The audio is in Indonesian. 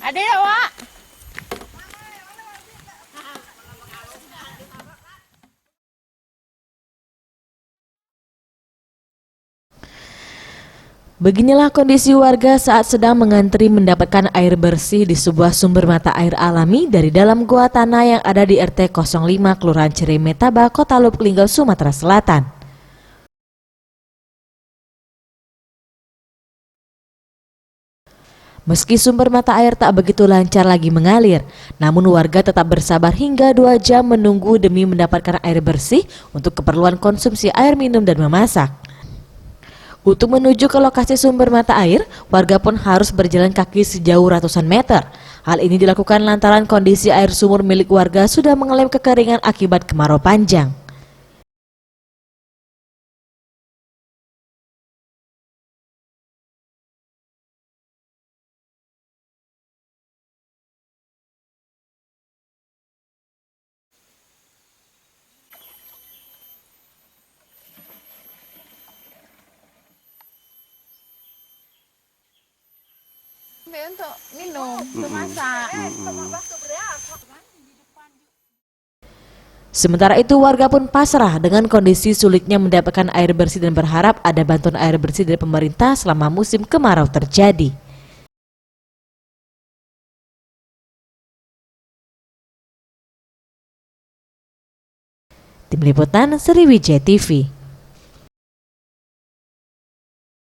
Ada ya, Wak? Beginilah kondisi warga saat sedang mengantri mendapatkan air bersih di sebuah sumber mata air alami dari dalam gua tanah yang ada di RT 05 Kelurahan Ciremetaba, Kota Lubuk Linggau, Sumatera Selatan. Meski sumber mata air tak begitu lancar lagi mengalir, namun warga tetap bersabar hingga 2 jam menunggu demi mendapatkan air bersih untuk keperluan konsumsi air minum dan memasak. Untuk menuju ke lokasi sumber mata air, warga pun harus berjalan kaki sejauh ratusan meter. Hal ini dilakukan lantaran kondisi air sumur milik warga sudah mengalami kekeringan akibat kemarau panjang. Untuk minum, untuk masak. Sementara itu warga pun pasrah dengan kondisi sulitnya mendapatkan air bersih dan berharap ada bantuan air bersih dari pemerintah selama musim kemarau terjadi. Tim Liputan Sriwijaya TV.